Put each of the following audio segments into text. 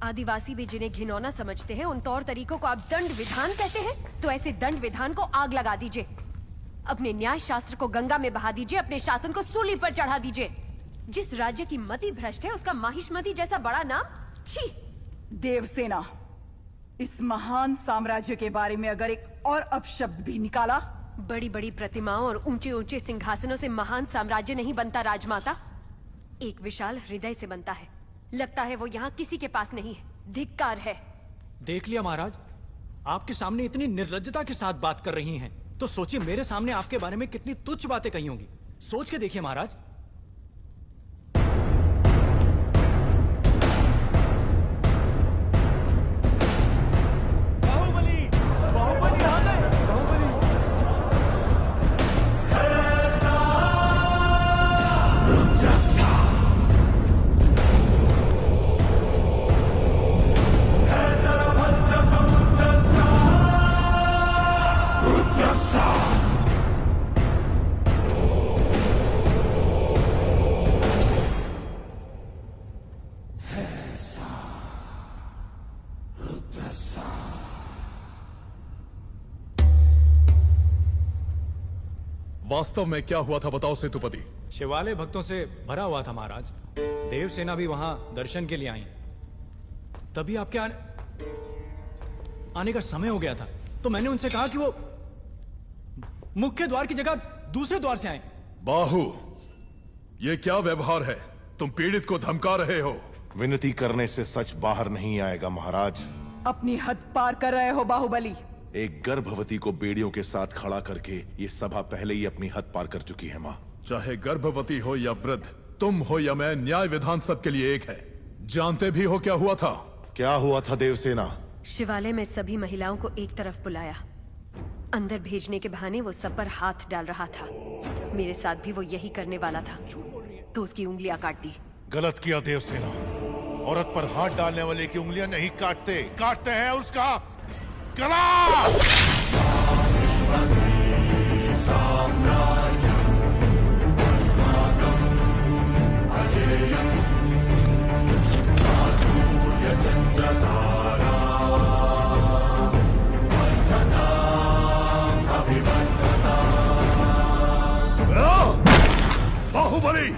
आदिवासी भी जिन्हें घिनौना समझते हैं, उन तौर तरीकों को आप दंड विधान कहते हैं? तो ऐसे दंड विधान को आग लगा दीजिए, अपने न्याय शास्त्र को गंगा में बहा दीजिए, अपने शासन को सूली पर चढ़ा दीजिए। जिस राज्य की मति भ्रष्ट है, उसका माहिष्मति जैसा बड़ा नाम, छी। देवसेना, इस महान साम्राज्य के बारे में अगर एक और अपशब्द भी निकाला, बड़ी बड़ी प्रतिमाओं और ऊंचे ऊंचे सिंहासनों से महान साम्राज्य नहीं बनता राजमाता, एक विशाल हृदय से बनता है। लगता है वो यहाँ किसी के पास नहीं है। धिक्कार है। देख लिया महाराज, आपके सामने इतनी निर्लज्जता के साथ बात कर रही हैं, तो सोचिए मेरे सामने आपके बारे में कितनी तुच्छ बातें कही होंगी। सोच के देखिए महाराज। बाहुबली, बाहुबली आ गए, बाहुबली। वास्तव में क्या हुआ था बताओ सेतुपति। शिवालय भक्तों से भरा हुआ था महाराज। देवसेना भी वहां दर्शन के लिए आई। तभी आपके आने का समय हो गया था, तो मैंने उनसे कहा कि वो मुख्य द्वार की जगह दूसरे द्वार से आए। बाहु, ये क्या व्यवहार है? तुम पीड़ित को धमका रहे हो। विनती करने से सच बाहर नहीं आएगा महाराज। अपनी हद पार कर रहे हो बाहुबली। एक गर्भवती को बेड़ियों के साथ खड़ा करके ये सभा पहले ही अपनी हद पार कर चुकी है माँ। चाहे गर्भवती हो या वृद्ध, तुम हो या मैं, न्याय विधान सबके लिए एक है। जानते भी हो क्या हुआ था? क्या हुआ था देवसेना? शिवालय में सभी महिलाओं को एक तरफ बुलाया, अंदर भेजने के बहाने वो सब पर हाथ डाल रहा था। मेरे साथ भी वो यही करने वाला था, तो उसकी उंगलियां काट दी। गलत किया देवसेना। औरत पर हाथ डालने वाले की उंगलियां नहीं काटते, काटते हैं उसका गला। बाहुबली,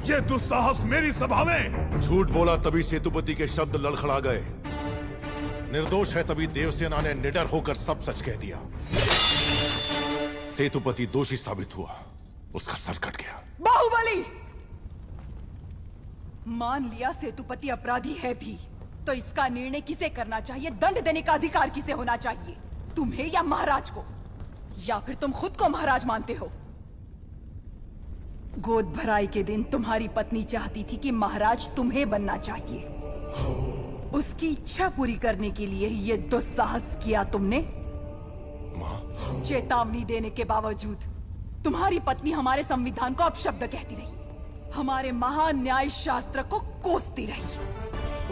ये दुस्साहस मेरी सभा में। झूठ बोला तभी सेतुपति के शब्द लड़खड़ा गए। निर्दोष है तभी देवसेना ने निडर होकर सब सच कह दिया। सेतुपति दोषी साबित हुआ, उसका सर कट गया। बाहुबली, मान लिया सेतुपति अपराधी है भी, तो इसका निर्णय किसे करना चाहिए, दंड देने का अधिकार किसे होना चाहिए, तुम्हें या महाराज को? या फिर तुम खुद को महाराज मानते हो? गोद भराई के दिन तुम्हारी पत्नी चाहती थी कि महाराज तुम्हें बनना चाहिए। उसकी इच्छा पूरी करने के लिए ये दुस्साहस किया तुमने। माँ, चेतावनी देने के बावजूद तुम्हारी पत्नी हमारे संविधान को अपशब्द कहती रही, हमारे महान न्याय शास्त्र को कोसती रही।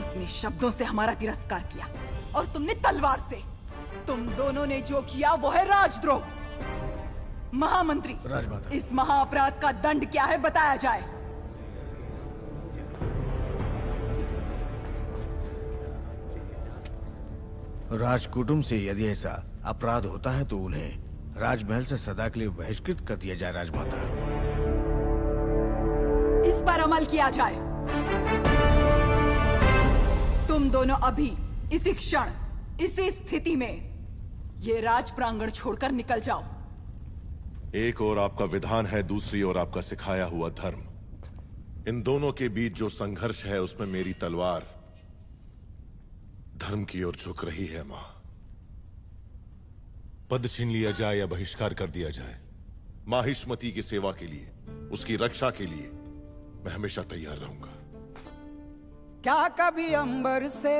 उसने शब्दों से हमारा तिरस्कार किया और तुमने तलवार से। तुम दोनों ने जो किया वो है राजद्रोह। महामंत्री, राजमाता, इस महाअपराध का दंड क्या है बताया जाए। राजकुटुंब से यदि ऐसा अपराध होता है तो उन्हें राजमहल से सदा के लिए बहिष्कृत कर दिया जाए। राजमाता, इस पर अमल किया जाए। तुम दोनों अभी, इसी क्षण, इसी स्थिति में ये राज प्रांगण छोड़कर निकल जाओ। एक और आपका विधान है, दूसरी ओर आपका सिखाया हुआ धर्म। इन दोनों के बीच जो संघर्ष है उसमें मेरी तलवार धर्म की ओर झुक रही है। मां, पद छीन लिया जाए या बहिष्कार कर दिया जाए, माहिष्मती की सेवा के लिए, उसकी रक्षा के लिए मैं हमेशा तैयार रहूंगा। क्या कभी अंबर से